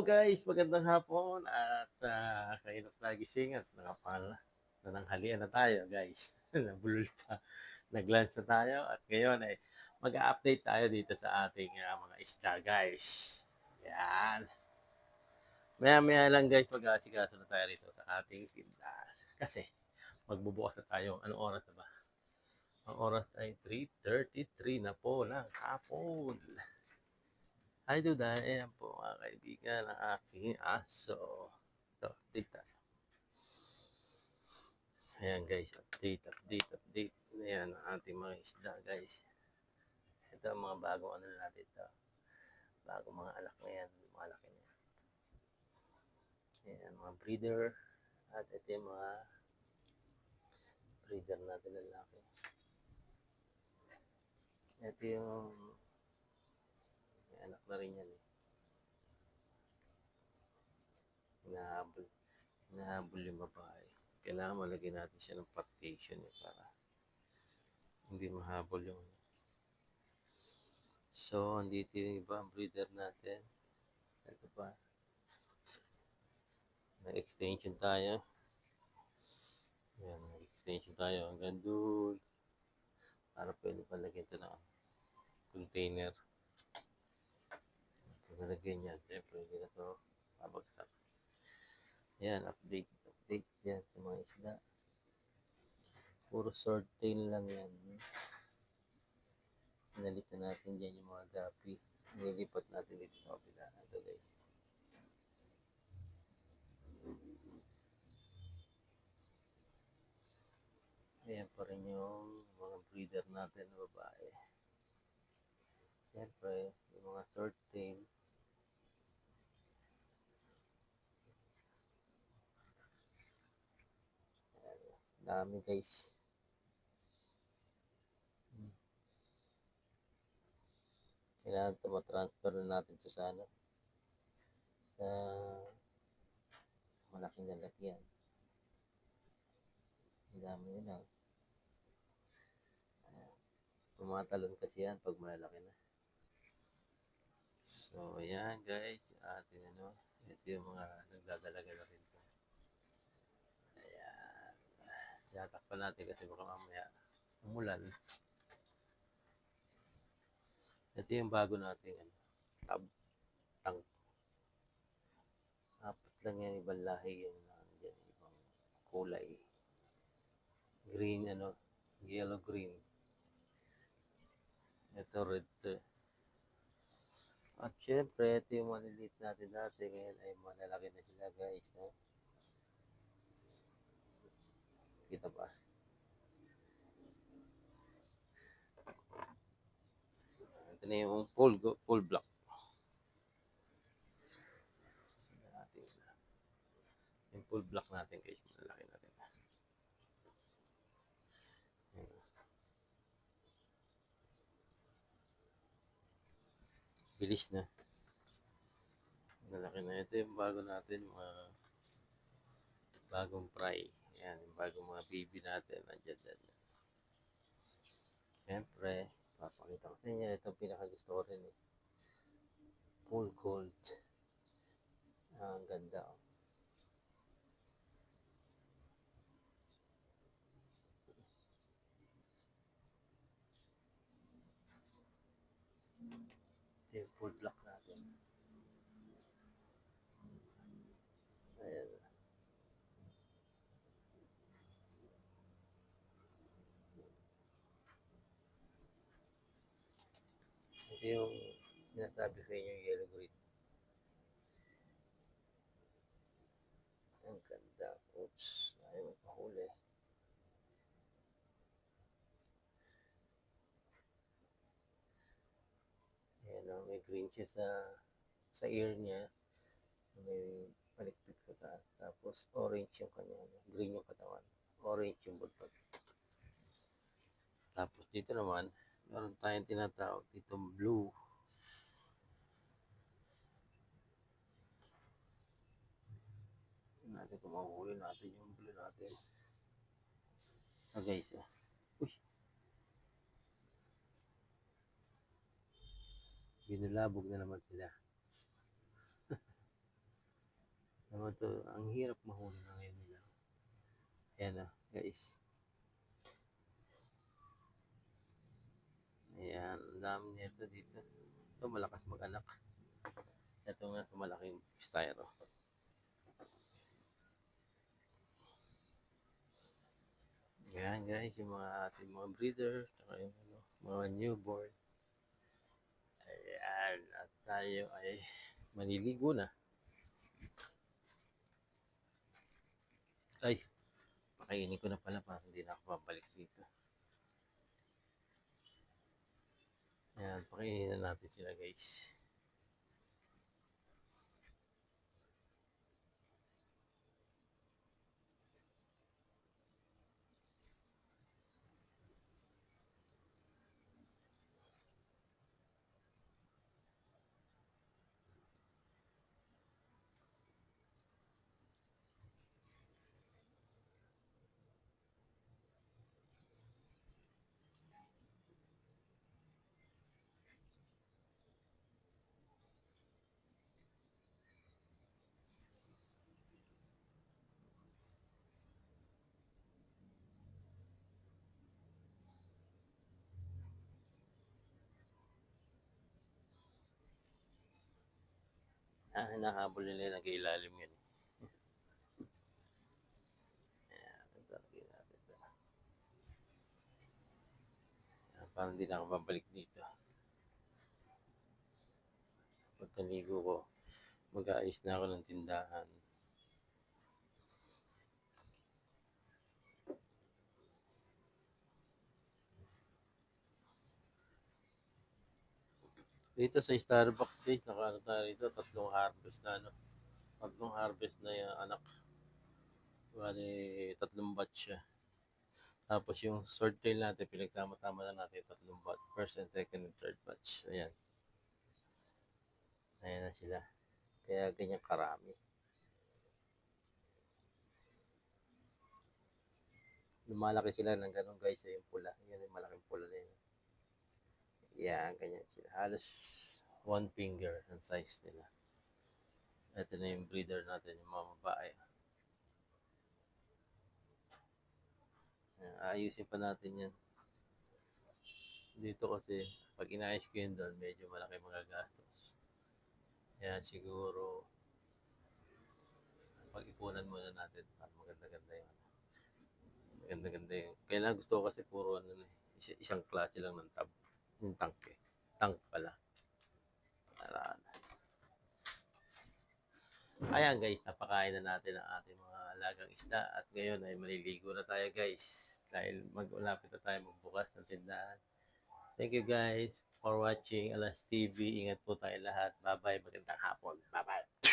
guys, magandang hapon at kayo na nagising at nananghalian na tayo guys. Nabulol pa, nag-lunch na tayo at ngayon ay mag-update tayo dito sa ating mga isda guys. Yan. Maya-maya lang guys, mag-aasikaso na tayo rito sa ating tindahan. Kasi magbubukas na tayo. Anong oras na ba? Ang oras ay 3:33 na po ng hapon. Hi Duday, ayan po mga kaibigan ng aking aso. Ito, update tayo. Ayan guys, update. Ayan ang ating mga isda guys. Ito ang mga bagong ano natin ito. Bagong mga alak na yan, mga laki na yan. Ayan, mga breeder. At ito yung mga breeder natin lalaki. Ito yung may anak na rin yan eh. Hinahabol yung babae. Kailangan malagyan natin siya ng partition eh, para hindi mahabol yung. So, andito yung iba ang breeder natin. Ito pa. Nag-extension tayo. Ayan, nag-extension tayo hanggang doon. Para pwede palagyan ito ng container. Pag nalagyan yan, siyempre hindi na ito babagsak. Ayan, update yan sa mga isda. Puro short tail lang yan. Inalis na natin dyan yung mga gapi. Nilipat natin dito sa kabila. Ito guys. Ayan pa rin yung mga breeder natin na babae. Siyempre, yung mga short tail. Dami guys. Kailangan ito matransfer na natin ito sa ano. Sa malaking lalagyan. Ang dami nila. Tumatalon kasi yan pag malalaki na. So, ayan guys. Ating ano. Ito yung mga nagdadalaga na rin. Ayan. Yatakpan natin kasi baka mamaya umulan. Ito yung bago natin ano. Tank. Apat lang yan. Ibang lahi yung nandiyan. Ibang kulay. Green ano. Yellow green. Ito red to. At syempre, ito yung maliliit natin dati. Ngayon ay malalaki na sila guys. No? Kita ba? Ito na yung full block. Yung full block natin guys. Malalaki natin. Bilis na. Malalaki na. Ito yung bago natin. Mga bagong fry. Yan. Yung bagong mga baby natin. Nandiyan dyan. Siyempre, papakita ko sa inyo. Ito ang pinakagusto ko rin eh. Full gold. Ang ganda oh. Ito yung full block natin. Ayan. Ito yung sinasabi sa inyo yung yellow green. Ang ganda. Oops. Ayaw magpahuli. Ayan o. May green siya sa ear niya. May palikpik sa taas. Tapos orange yung kanya. Green yung katawan. Orange yung bulpag. Tapos dito naman, meron tayong tinatawag ditong blue. Natin kung mahuhuli natin yung blue natin. Guys. Uy. Binulabog na naman sila. Naman to, ang hirap mahuli na ngayon nila. Ayan na, guys. Ayan, ang dami nito dito. Ito, malakas mag-anak. Ito nga, ito malaking styro. Ayan guys, yung mga ating mga breeder, saka yung mga newborn. Ayan, at tayo ay maliligo na. Ay, pakainin ko na pala para hindi na ako babalik dito. Ayan, pakainin na natin sila guys. Hinahabol nila yung ilalim yun. Ayan, natin ito. Ayan, parang hindi na ako babalik dito. Pagkaligo ko, mag-aayos na ako ng tindahan. Dito sa Starbucks guys, nakaano tayo dito, tatlong harvest na yung anak. Bali, tatlong batch siya. Tapos yung sword tail natin, pinagsama-sama na natin tatlong batch. First and second and third batch. Ayan. Ayan na sila. Kaya ganyan karami. Lumalaki sila ng ganun guys, yung pula. Yan yung malaking pula na yun. Yan, ganyan sila. Halos one finger ang size nila. Ito na yung breeder natin, yung mga babae. Ayusin pa natin yan. Dito kasi, pag inayos ko yun doon, medyo malaki mga gastos. Kaya siguro, pag-ipunan muna natin para maganda-ganda yung maganda-ganda yung. Kailangan gusto ko kasi puro isang klase lang ng tab. Yung tank eh. Tank pala. Para ayan guys, napakain na natin ang ating mga alagang isda at ngayon ay maliligo na tayo guys dahil mag-ulapit na tayo magbukas ng tindahan. Thank you guys for watching Alas TV. Ingat po tayo lahat. Bye-bye. Magandang hapon. Bye-bye.